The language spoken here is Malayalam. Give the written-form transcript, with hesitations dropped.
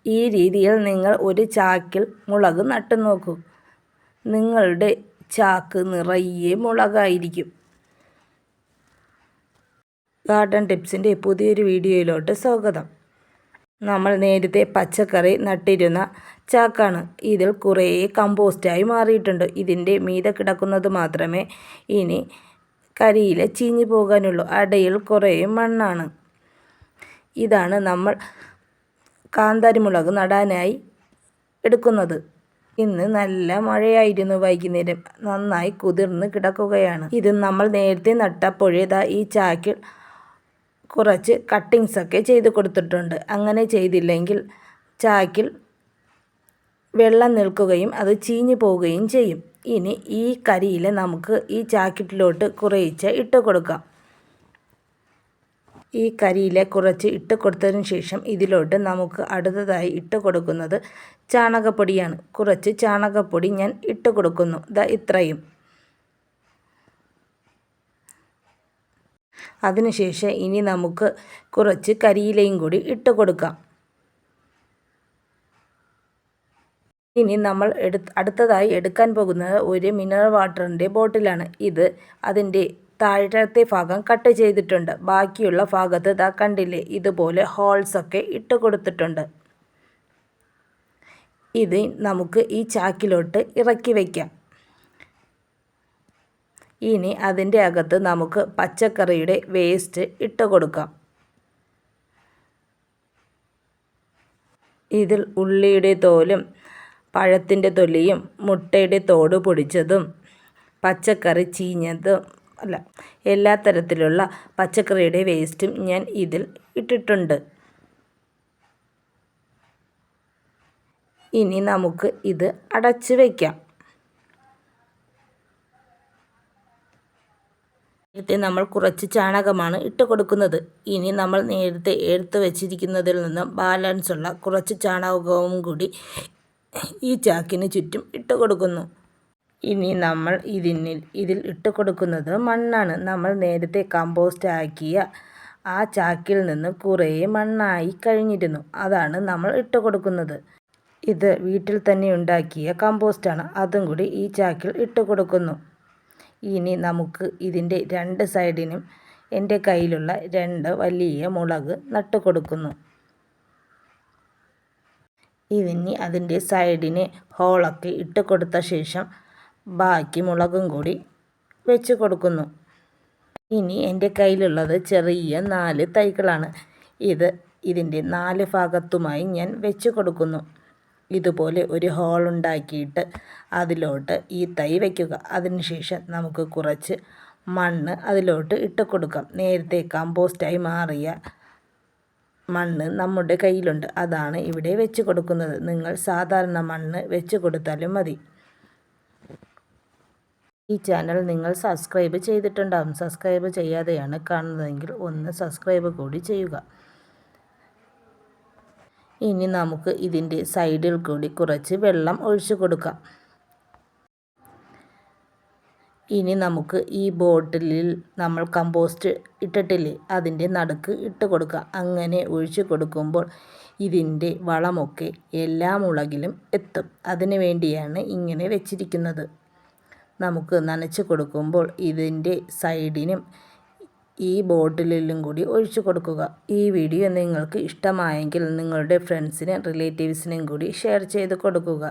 ഈ രീതിയിൽ നിങ്ങൾ ഒരു ചാക്കിൽ മുളക് നട്ടു നോക്കൂ. നിങ്ങളുടെ ചാക്ക് നിറയെ മുളകായിരിക്കും. ഗാർഡൻ ടിപ്സിൻ്റെ പുതിയൊരു വീഡിയോയിലോട്ട് സ്വാഗതം. നമ്മൾ നേരത്തെ പച്ചക്കറി നട്ടിരുന്ന ചാക്കാണ്. ഇതിൽ കുറേ കമ്പോസ്റ്റായി മാറിയിട്ടുണ്ട്. ഇതിൻ്റെ മീതെ കിടക്കുന്നത് മാത്രമേ ഇനി കരിയില ചീഞ്ഞു പോകാനുള്ളൂ. അടയിൽ കുറേ മണ്ണാണ്. ഇതാണ് നമ്മൾ കാന്താരിമുളക് നടാനായി എടുക്കുന്നത്. ഇന്ന് നല്ല മഴയായിരുന്നു. വൈകുന്നേരം നന്നായി കുതിർന്ന് കിടക്കുകയാണ്. ഇത് നമ്മൾ നേരത്തെ നട്ടപ്പോഴേ ഈ ചാക്കിൽ കുറച്ച് കട്ടിങ്സൊക്കെ ചെയ്ത് കൊടുത്തിട്ടുണ്ട്. അങ്ങനെ ചെയ്തില്ലെങ്കിൽ ചാക്കിൽ വെള്ളം നിൽക്കുകയും അത് ചീഞ്ഞു പോവുകയും ചെയ്യും. ഇനി ഈ കരിയില നമുക്ക് ഈ ചാക്കിലോട്ട് കുറേശ്ശെ ഇട്ട് കൊടുക്കാം. ഈ കരിയില കുറച്ച് ഇട്ട് കൊടുത്തതിന് ശേഷം ഇതിലോട്ട് നമുക്ക് അടുത്തതായി ഇട്ട് കൊടുക്കുന്നത് ചാണകപ്പൊടിയാണ്. കുറച്ച് ചാണകപ്പൊടി ഞാൻ ഇട്ട് കൊടുക്കുന്നു. ഇത്രയും. അതിനുശേഷം ഇനി നമുക്ക് കുറച്ച് കരിയിലയും കൂടി ഇട്ട് കൊടുക്കാം. ഇനി നമ്മൾ അടുത്തതായി എടുക്കാൻ പോകുന്നത് ഒരു മിനറൽ വാട്ടറിൻ്റെ ബോട്ടിലാണ്. ഇത് അതിൻ്റെ താഴത്തെ ഭാഗം കട്ട് ചെയ്തിട്ടുണ്ട്. ബാക്കിയുള്ള ഭാഗത്ത് കണ്ടില്ലേ, ഇതുപോലെ ഹോൾസൊക്കെ ഇട്ട് കൊടുത്തിട്ടുണ്ട്. ഇത് നമുക്ക് ഈ ചാക്കിലോട്ട് ഇറക്കി വയ്ക്കാം. ഇനി അതിൻ്റെ അകത്ത് നമുക്ക് പച്ചക്കറിയുടെ വേസ്റ്റ് ഇട്ട് കൊടുക്കാം. ഇതിൽ ഉള്ളിയുടെ തോലും പഴത്തിൻ്റെ തൊലിയും മുട്ടയുടെ തോട് പൊടിച്ചതും പച്ചക്കറി ചീഞ്ഞതും എല്ലാ തരത്തിലുള്ള പച്ചക്കറിയുടെ വേസ്റ്റും ഞാൻ ഇതിൽ ഇട്ടിട്ടുണ്ട്. ഇനി നമുക്ക് ഇത് അടച്ച് വയ്ക്കാം. നേരത്തെ നമ്മൾ കുറച്ച് ചാണകമാണ് ഇട്ട് കൊടുക്കുന്നത്. ഇനി നമ്മൾ നേരത്തെ എടുത്ത് വെച്ചിരിക്കുന്നതിൽ നിന്നും ബാലൻസുള്ള കുറച്ച് ചാണകവും കൂടി ഈ ചാക്കിന് ചുറ്റും ഇട്ട് കൊടുക്കുന്നു. ഇനി നമ്മൾ ഇതിൽ ഇട്ട് കൊടുക്കുന്നത് മണ്ണാണ്. നമ്മൾ നേരത്തെ കമ്പോസ്റ്റ് ആക്കിയ ആ ചാക്കിൽ നിന്ന് കുറേ മണ്ണായി കഴിഞ്ഞിരുന്നു. അതാണ് നമ്മൾ ഇട്ട് കൊടുക്കുന്നത്. ഇത് വീട്ടിൽ തന്നെ ഉണ്ടാക്കിയ കമ്പോസ്റ്റാണ്. അതും കൂടി ഈ ചാക്കിൽ ഇട്ട് കൊടുക്കുന്നു. ഇനി നമുക്ക് ഇതിൻ്റെ രണ്ട് സൈഡിനും എൻ്റെ കയ്യിലുള്ള 2 വലിയ മുളക് നട്ടു കൊടുക്കുന്നു. ഇനി അതിൻ്റെ സൈഡിന് ഹോളൊക്കെ ഇട്ട് കൊടുത്ത ശേഷം ബാക്കി മുളകും കൂടി വെച്ച് കൊടുക്കുന്നു. ഇനി എൻ്റെ കയ്യിലുള്ളത് ചെറിയ 4 തൈകളാണ്. ഇതിൻ്റെ 4 ഭാഗത്തുമായി ഞാൻ വെച്ച് കൊടുക്കുന്നു. ഇതുപോലെ ഒരു ഹോൾ ഉണ്ടാക്കിയിട്ട് അതിലോട്ട് ഈ തൈ വയ്ക്കുക. അതിനുശേഷം നമുക്ക് കുറച്ച് മണ്ണ് അതിലോട്ട് ഇട്ട് കൊടുക്കാം. നേരത്തെ കമ്പോസ്റ്റായി മാറിയ മണ്ണ് നമ്മുടെ കയ്യിലുണ്ട്. അതാണ് ഇവിടെ വെച്ച് കൊടുക്കുന്നത്. നിങ്ങൾ സാധാരണ മണ്ണ് വെച്ച് കൊടുത്താലും മതി. ഈ ചാനൽ നിങ്ങൾ സബ്സ്ക്രൈബ് ചെയ്തിട്ടുണ്ടാകും. സബ്സ്ക്രൈബ് ചെയ്യാതെയാണ് കാണുന്നതെങ്കിൽ ഒന്ന് സബ്സ്ക്രൈബ് കൂടി ചെയ്യുക. ഇനി നമുക്ക് ഇതിൻ്റെ സൈഡിൽ കൂടി കുറച്ച് വെള്ളം ഒഴിച്ചു കൊടുക്കാം. ഇനി നമുക്ക് ഈ ബോട്ടിലിൽ നമ്മൾ കമ്പോസ്റ്റ് ഇട്ടിട്ടില്ലേ, അതിൻ്റെ നടുക്ക് ഇട്ട് കൊടുക്കാം. അങ്ങനെ ഒഴിച്ചു കൊടുക്കുമ്പോൾ ഇതിൻ്റെ വളമൊക്കെ എല്ലാ മുളകിലും എത്തും. അതിനു വേണ്ടിയാണ് ഇങ്ങനെ വെച്ചിരിക്കുന്നത്. നമുക്ക് നനച്ച് കൊടുക്കുമ്പോൾ ഇതിൻ്റെ സൈഡിനും ഈ ബോട്ടിലിലും കൂടി ഒഴിച്ചു കൊടുക്കുക. ഈ വീഡിയോ നിങ്ങൾക്ക് ഇഷ്ടമായെങ്കിൽ നിങ്ങളുടെ ഫ്രണ്ട്സിനും റിലേറ്റീവ്സിനും കൂടി ഷെയർ ചെയ്ത് കൊടുക്കുക.